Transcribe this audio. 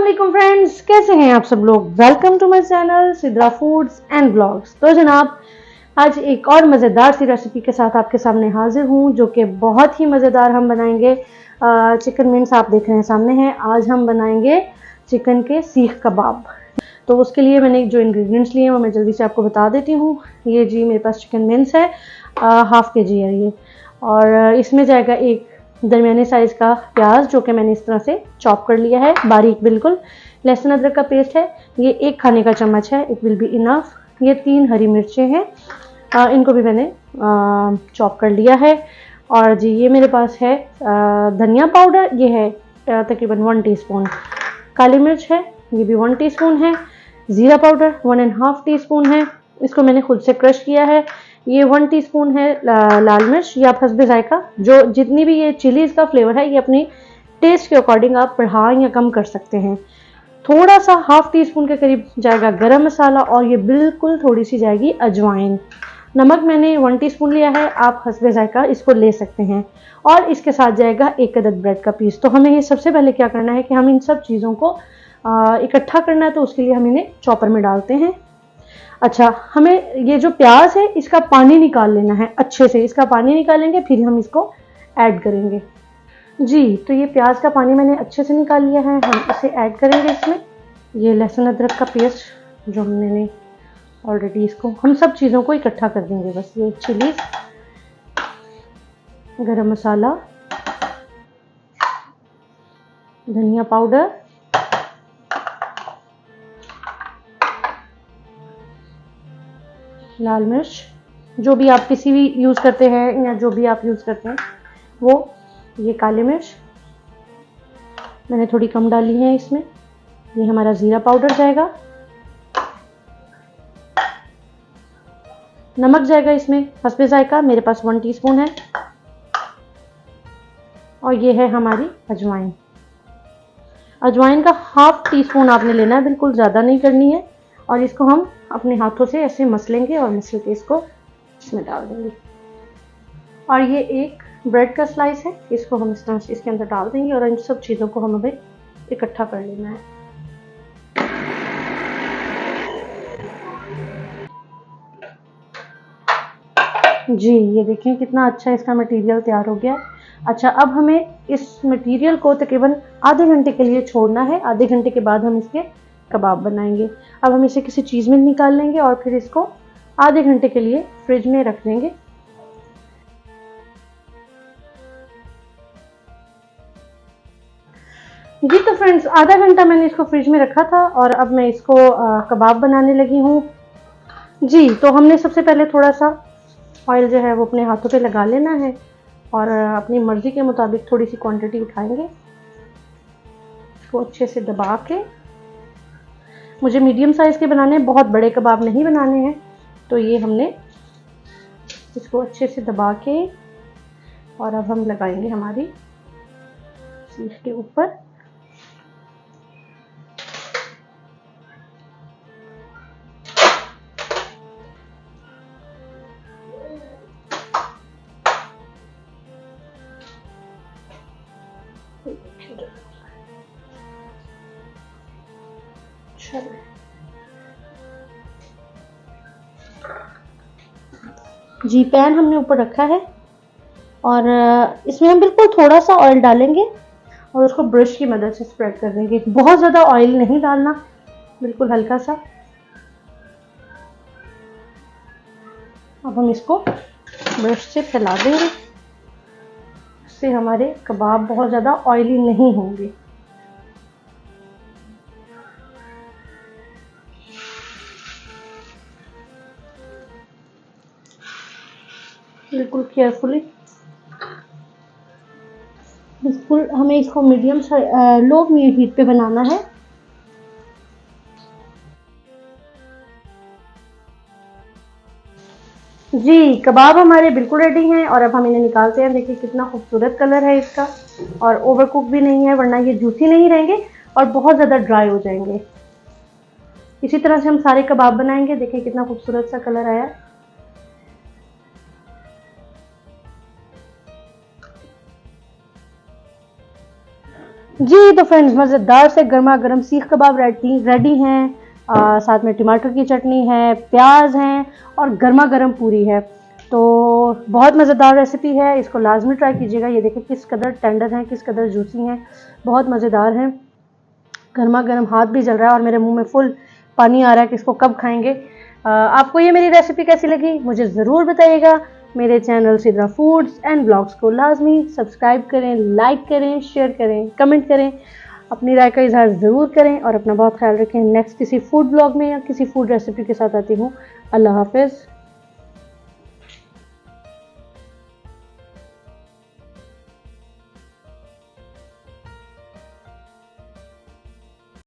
अस्सलाम फ्रेंड्स, कैसे हैं आप सब लोग। Welcome to my channel Sidra foods and blogs. तो जनाब, आज एक और मज़ेदार सी रेसिपी के साथ आपके सामने हाजिर हूँ, जो कि बहुत ही मज़ेदार हम बनाएंगे। चिकन मिन्स आप देख रहे हैं सामने है। आज हम बनाएंगे चिकन के सीख कबाब। तो उसके लिए मैंने जो इंग्रेडिएंट्स लिए हैं वो मैं जल्दी से आपको बता देती हूँ। ये जी मेरे पास चिकन मिन्स है, हाफ के जी है ये। और इसमें जाएगा एक दरमियाने साइज़ का प्याज, जो कि मैंने इस तरह से चॉप कर लिया है बारीक बिल्कुल। लहसुन अदरक का पेस्ट है, ये 1 खाने का चम्मच है, इट विल बी इनफ। ये 3 हरी मिर्चें हैं, इनको भी मैंने चॉप कर लिया है। और जी ये मेरे पास है धनिया पाउडर, ये है तकरीबन 1 टीस्पून। काली मिर्च है, ये भी 1 टीस्पून है। ज़ीरा पाउडर 1.5 टीस्पून है, इसको मैंने खुद से क्रश किया है। ये 1 टीस्पून है लाल मिर्च, या हस्बे जायका, जो जितनी भी ये चिलीज़ का फ्लेवर है ये अपनी टेस्ट के अकॉर्डिंग आप बढ़ा या कम कर सकते हैं। थोड़ा सा हाफ टी स्पून के करीब जाएगा गरम मसाला, और ये बिल्कुल थोड़ी सी जाएगी अजवाइन। नमक मैंने 1 टीस्पून लिया है, आप हस्बे जायका इसको ले सकते हैं। और इसके साथ जाएगा 1 अदद ब्रेड का पीस। तो हमें ये सबसे पहले क्या करना है कि हम इन सब चीज़ों को इकट्ठा करना है, तो उसके लिए हम इन्हें चॉपर में डालते हैं। अच्छा, हमें ये जो प्याज है इसका पानी निकाल लेना है अच्छे से। इसका पानी निकालेंगे फिर हम इसको ऐड करेंगे। जी, तो ये प्याज का पानी मैंने अच्छे से निकाल लिया है, हम इसे ऐड करेंगे इसमें। ये लहसुन अदरक का पेस्ट जो हमने ऑलरेडी, इसको हम सब चीज़ों को इकट्ठा कर देंगे बस। ये चिली, गरम मसाला, धनिया पाउडर, लाल मिर्च, जो भी आप किसी भी यूज़ करते हैं या जो भी आप यूज़ करते हैं वो। ये काली मिर्च मैंने थोड़ी कम डाली है इसमें। ये हमारा ज़ीरा पाउडर जाएगा। नमक जाएगा इसमें हस्बे जायका, मेरे पास 1 टीस्पून है। और ये है हमारी अजवाइन। अजवाइन का हाफ टीस्पून आपने लेना है, बिल्कुल ज़्यादा नहीं करनी है। और इसको हम अपने हाथों से ऐसे मसलेंगे और मसल के इसको इसमें डाल देंगे। और ये एक ब्रेड का स्लाइस है, इसको हम इस तरह से इसके अंदर डाल देंगे। और इन सब चीज़ों को हमें इकट्ठा कर लेना है। जी ये देखें कितना अच्छा इसका मटेरियल तैयार हो गया। अच्छा, अब हमें इस मटेरियल को तकरीबन आधे घंटे के लिए छोड़ना है। आधे घंटे के बाद हम इसके कबाब बनाएंगे। अब हम इसे किसी चीज़ में निकाल लेंगे और फिर इसको आधे घंटे के लिए फ्रिज में रख देंगे। जी तो फ्रेंड्स, आधा घंटा मैंने इसको फ्रिज में रखा था और अब मैं इसको कबाब बनाने लगी हूँ। जी तो हमने सबसे पहले थोड़ा सा ऑयल जो है वो अपने हाथों पे लगा लेना है, और अपनी मर्ज़ी के मुताबिक थोड़ी सी क्वांटिटी उठाएंगे। इसको अच्छे से दबा के, मुझे मीडियम साइज़ के बनाने हैं, बहुत बड़े कबाब नहीं बनाने हैं। तो ये हमने इसको अच्छे से दबा के, और अब हम लगाएंगे हमारी सीख के ऊपर। जी पैन हमने ऊपर रखा है, और इसमें हम बिल्कुल थोड़ा सा ऑयल डालेंगे और उसको ब्रश की मदद से स्प्रेड कर देंगे। बहुत ज़्यादा ऑयल नहीं डालना, बिल्कुल हल्का सा। अब हम इसको ब्रश से फैला देंगे, इससे हमारे कबाब बहुत ज़्यादा ऑयली नहीं होंगे। बिल्कुल केयरफुली, बिल्कुल हमें इसको मीडियम लो हीट पे बनाना है। जी कबाब हमारे बिल्कुल रेडी हैं, और अब हम इन्हें निकालते हैं। देखिए कितना खूबसूरत कलर है इसका, और ओवर कुक भी नहीं है, वरना ये जूसी नहीं रहेंगे और बहुत ज़्यादा ड्राई हो जाएंगे। इसी तरह से हम सारे कबाब बनाएंगे। देखिए कितना खूबसूरत सा कलर आया। जी तो फ्रेंड्स, मज़ेदार से गर्मा गर्म सीख कबाब रेडी हैं। साथ में टमाटर की चटनी है, प्याज हैं और गर्मा गर्म पूरी है। तो बहुत मज़ेदार रेसिपी है, इसको लाजमी ट्राई कीजिएगा। ये देखिए किस कदर टेंडर हैं, किस कदर जूसी हैं, बहुत मज़ेदार हैं। गर्मा गर्म हाथ भी जल रहा है और मेरे मुंह में फुल पानी आ रहा है कि इसको कब खाएंगे। आपको ये मेरी रेसिपी कैसी लगी मुझे ज़रूर बताइएगा। मेरे channel Sidra foods and blogs को लाजमी सब्सक्राइब करें, लाइक करें, शेयर करें, कमेंट करें, अपनी राय का इजहार ज़रूर करें और अपना बहुत ख्याल रखें। नेक्स्ट किसी फूड ब्लॉग में या किसी फूड रेसिपी के साथ आती हूँ। अल्लाह हाफिज़।